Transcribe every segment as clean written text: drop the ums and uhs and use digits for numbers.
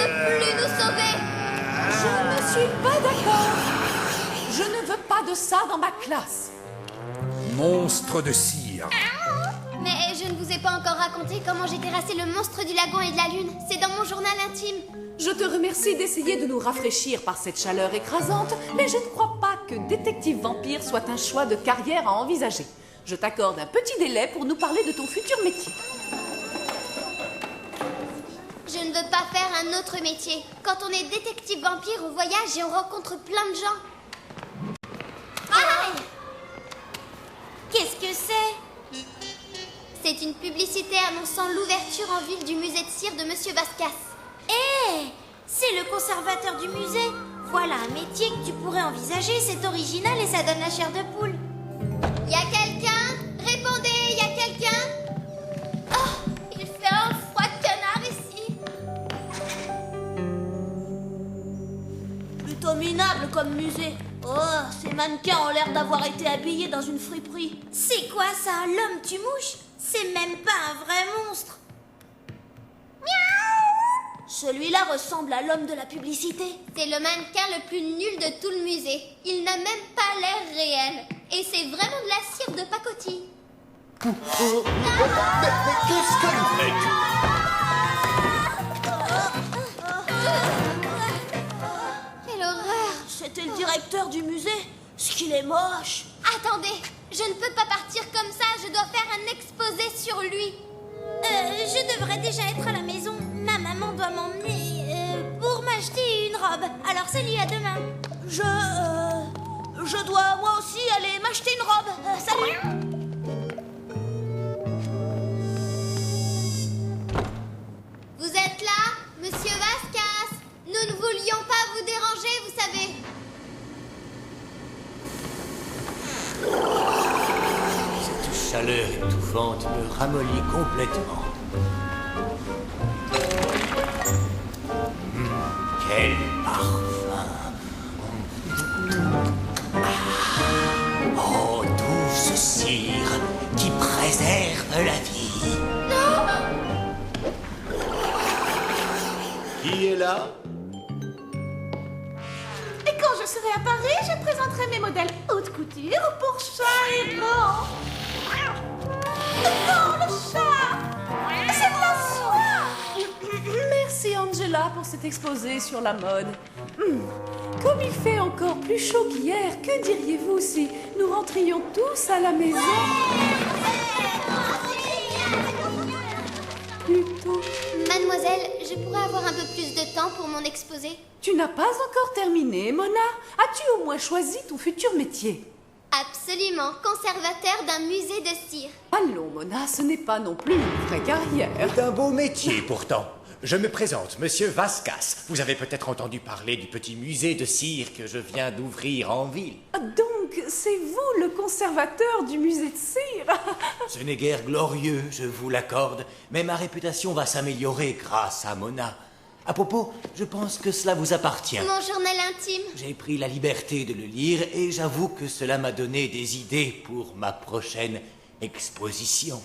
peut plus nous sauver. Je ne suis pas d'accord. Je ne veux pas de ça dans ma classe. Monstre de cire. Mais je ne vous ai pas encore raconté comment j'ai terrassé le monstre du lagon et de la lune. C'est dans mon journal intime. Je te remercie d'essayer de nous rafraîchir par cette chaleur écrasante, mais je ne crois pas que détective vampire soit un choix de carrière à envisager. Je t'accorde un petit délai pour nous parler de ton futur métier. Je ne veux pas faire un autre métier. Quand on est détective vampire, on voyage et on rencontre plein de gens. Aïe! Qu'est-ce que c'est? C'est une publicité annonçant l'ouverture en ville du musée de cire de Monsieur Vasquas. Hé, c'est le conservateur du musée. Voilà un métier que tu pourrais envisager, c'est original et ça donne la chair de poule. Y a quelqu'un? Répondez, y a quelqu'un? Oh, il fait un froid de canard ici. Plutôt minable comme musée. Oh, ces mannequins ont l'air d'avoir été habillés dans une friperie. C'est quoi ça, l'homme tue mouche? C'est même pas un vrai monstre. Miaou! Celui-là ressemble à l'homme de la publicité. C'est le mannequin le plus nul de tout le musée. Il n'a même pas l'air réel. Et c'est vraiment de la cire de pacotille. Mais qu'est-ce que vous faites? Quelle horreur! C'était le directeur du musée. Ce qu'il est moche. Attendez, je ne peux pas partir comme ça. Je dois faire un exposé sur lui. Je devrais déjà être à la maison. Ma maman doit m'emmener pour m'acheter une robe. Alors salut, à demain. Je dois moi aussi aller m'acheter une robe. Salut. Vous êtes là, Monsieur Vasquas? Nous ne voulions pas vous déranger, vous savez. Cette chaleur étouffante me ramollit complètement. Quel parfum! Oh, douce cire qui préserve la vie. Qui est là? Et quand je serai à Paris, je présenterai mes modèles haute couture pour chat et gants. Non, le chat! C'est de la soie! Merci Angela pour cet exposé sur la mode. Comme il fait encore plus chaud qu'hier, que diriez-vous si nous rentrions tous à la maison? Plutôt. Mademoiselle, je pourrais avoir un peu plus de temps pour mon exposé? Tu n'as pas encore terminé, Mona. As-tu au moins choisi ton futur métier? Absolument, conservateur d'un musée de cire. Allons, Mona, ce n'est pas non plus une vraie carrière. C'est un beau métier, pourtant. Je me présente, Monsieur Vasquas. Vous avez peut-être entendu parler du petit musée de cire que je viens d'ouvrir en ville. Donc, c'est vous le conservateur du musée de cire? Ce n'est guère glorieux, je vous l'accorde, mais ma réputation va s'améliorer grâce à Mona. À propos, je pense que cela vous appartient. Mon journal intime. J'ai pris la liberté de le lire et j'avoue que cela m'a donné des idées pour ma prochaine exposition.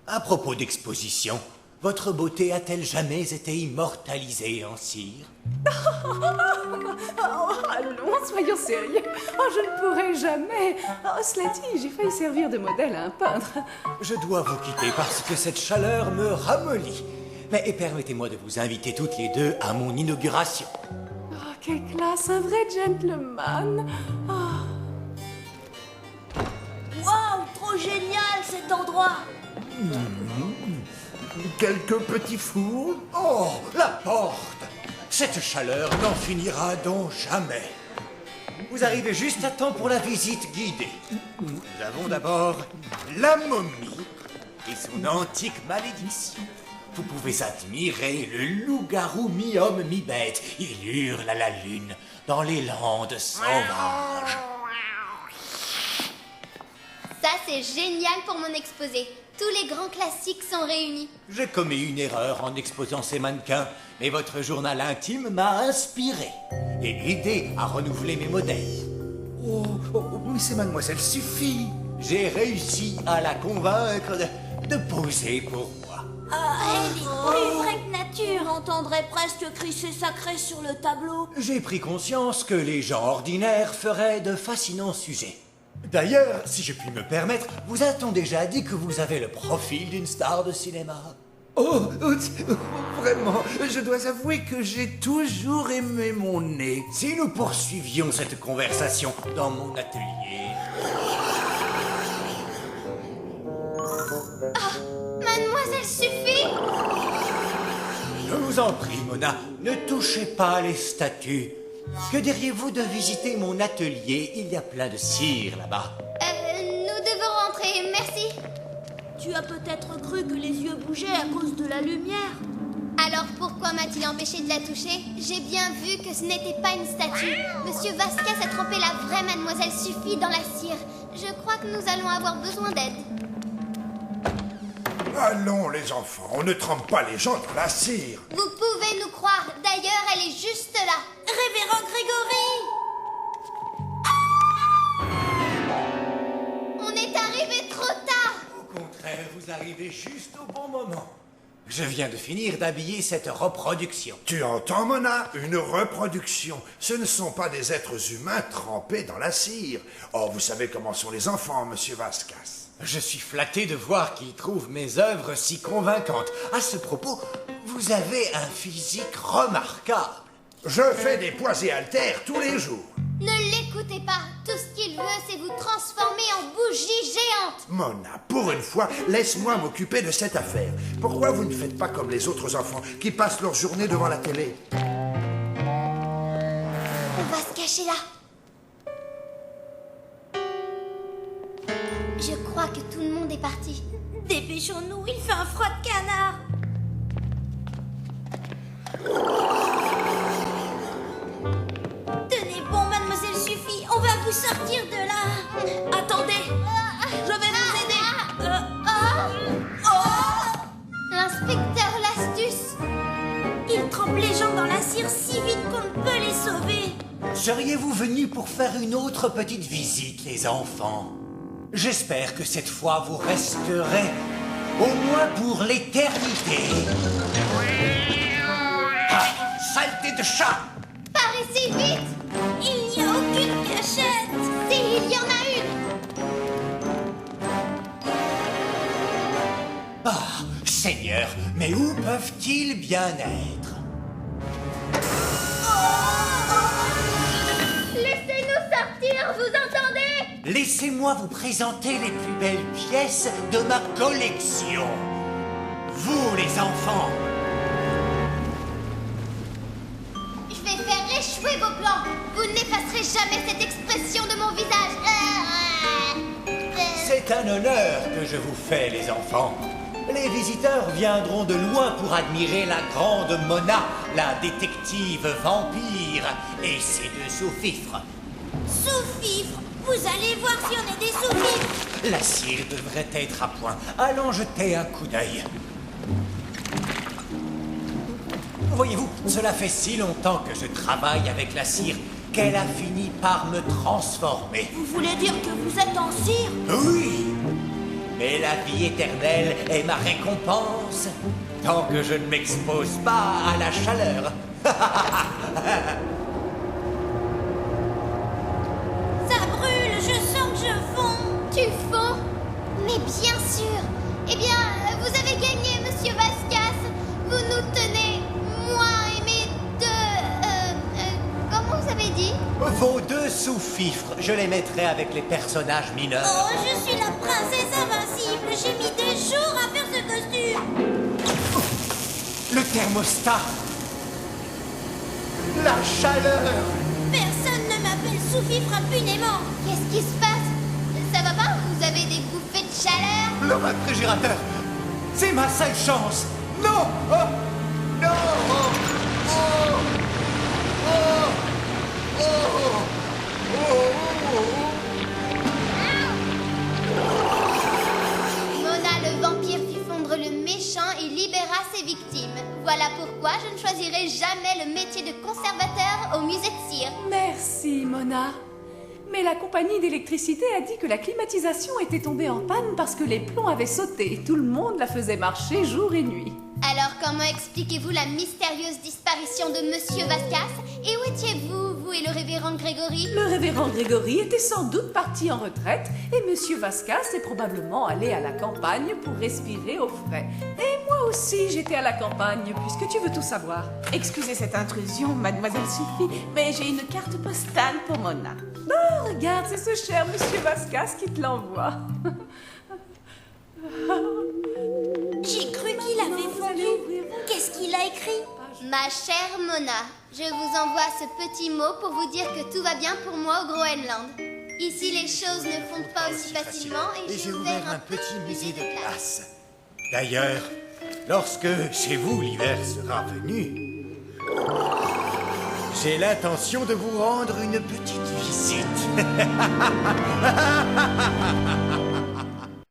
À propos d'exposition, votre beauté a-t-elle jamais été immortalisée en cire? Oh, allons, soyons sérieux. Oh, je ne pourrai jamais. Oh, cela dit, j'ai failli servir de modèle à un peintre. Je dois vous quitter parce que cette chaleur me ramollit. Mais permettez-moi de vous inviter toutes les deux à mon inauguration. Oh, quelle classe, un vrai gentleman. Oh. Waouh, trop génial cet endroit. Quelques petits fours? Oh, la porte! Cette chaleur n'en finira donc jamais. Vous arrivez juste à temps pour la visite guidée. Nous avons d'abord la momie et son antique malédiction. Vous pouvez admirer le loup-garou mi-homme mi-bête. Il hurle à la lune dans les landes sauvages. Ça, c'est génial pour mon exposé. Tous les grands classiques sont réunis. J'ai commis une erreur en exposant ces mannequins, mais votre journal intime m'a inspiré et aidé à renouveler mes modèles. Mais c'est mademoiselle suffit. J'ai réussi à la convaincre de poser pour moi. Ah, elle est plus vraie que nature. On entendrait presque crisser sacré sur le tableau. J'ai pris conscience que les gens ordinaires feraient de fascinants sujets. D'ailleurs, si je puis me permettre, vous a-t-on déjà dit que vous avez le profil d'une star de cinéma? Vraiment, je dois avouer que j'ai toujours aimé mon nez. Si nous poursuivions cette conversation dans mon atelier... Mademoiselle suffit! Je vous en prie, Mona, ne touchez pas les statues. Que diriez-vous de visiter mon atelier? Il y a plein de cire là-bas. Nous devons rentrer, merci. Tu as peut-être cru que les yeux bougeaient à cause de la lumière. Alors pourquoi m'a-t-il empêché de la toucher? J'ai bien vu que ce n'était pas une statue. Monsieur Vasquez a trempé la vraie Mademoiselle Suffit dans la cire. Je crois que nous allons avoir besoin d'aide. Allons, les enfants, on ne trempe pas les gens dans la cire. Vous pouvez nous croire. D'ailleurs, elle est juste là. Révérend Grégory! On est arrivé trop tard. Au contraire, vous arrivez juste au bon moment. Je viens de finir d'habiller cette reproduction. Tu entends, Mona? Une reproduction. Ce ne sont pas des êtres humains trempés dans la cire. Oh, vous savez comment sont les enfants, monsieur Vasquez. Je suis flatté de voir qu'ils trouvent mes œuvres si convaincantes. À ce propos, vous avez un physique remarquable. Je fais des poids et haltères tous les jours. Ne l'écoutez pas. Tout ce qu'il veut, c'est vous transformer en bougie géante. Mona, pour une fois, laisse-moi m'occuper de cette affaire. Pourquoi vous ne faites pas comme les autres enfants qui passent leur journée devant la télé? On va se cacher là. Je crois que tout le monde est parti. Dépêchons-nous, il fait un froid de canard. Tenez bon, Mademoiselle Suffit, on va vous sortir de là. Attendez, je vais vous aider. L'inspecteur Lastus. Il trempe les gens dans la cire si vite qu'on ne peut les sauver. Seriez-vous venus pour faire une autre petite visite, les enfants? J'espère que cette fois vous resterez, au moins pour l'éternité. Ah, saleté de chat! Par ici, vite. Il n'y a aucune cachette. Si, il y en a une. Ah, Seigneur, mais où peuvent-ils bien être? Laissez-nous sortir, vous entendez? Laissez-moi vous présenter les plus belles pièces de ma collection. Vous, les enfants. Je vais faire échouer vos plans. Vous n'effacerez jamais cette expression de mon visage. C'est un honneur que je vous fais, les enfants. Les visiteurs viendront de loin pour admirer la grande Mona, la détective vampire, et ses deux sous-fifres. Sous-fifre, vous allez voir si on est des sous-fifres. La cire devrait être à point. Allons jeter un coup d'œil. Voyez-vous, cela fait si longtemps que je travaille avec la cire qu'elle a fini par me transformer. Vous voulez dire que vous êtes en cire? Oui, mais la vie éternelle est ma récompense, tant que je ne m'expose pas à la chaleur. Ça brûle, je sens que je fonds. Tu fonds? Mais bien sûr. Eh bien, vous avez gagné, monsieur Vasquez. Vous nous tenez, moi et mes deux... comment vous avez dit? Vos deux sous-fifres, je les mettrai avec les personnages mineurs. Oh, je suis la princesse invincible. J'ai mis des jours à faire ce costume. Le thermostat. La chaleur. Personne ne m'appelle sous-fifre impunément. Qu'est-ce qui se passe? Ça va pas? Vous avez des bouffées de chaleur? Le réfrigérateur. C'est ma seule chance. Non. Oh. Non. Oh. Oh. Oh. Mona le vampire fit fondre le méchant et libéra ses victimes. Voilà pourquoi je ne choisirai jamais le métier de conservateur au musée de cire. Merci, Mona. Mais la compagnie d'électricité a dit que la climatisation était tombée en panne parce que les plombs avaient sauté. Tout le monde la faisait marcher jour et nuit. Alors comment expliquez-vous la mystérieuse disparition de Monsieur Vasquez? Et où étiez-vous, vous et le révérend Grégory? Le révérend Grégory était sans doute parti en retraite et Monsieur Vasquez est probablement allé à la campagne pour respirer au frais. Et moi aussi, j'étais à la campagne, puisque tu veux tout savoir. Excusez cette intrusion, mademoiselle Sophie, mais j'ai une carte postale pour Mona. Oh, regarde, c'est ce cher Monsieur Vasquez qui te l'envoie. J'ai cru qu'il avait fondu. Qu'est-ce qu'il a écrit? Ma chère Mona, je vous envoie ce petit mot pour vous dire que tout va bien pour moi au Groenland. Ici, les choses ne fondent pas aussi facilement et j'ai ouvert un petit musée de glace. D'ailleurs, lorsque chez vous l'hiver sera venu, j'ai l'intention de vous rendre une petite visite.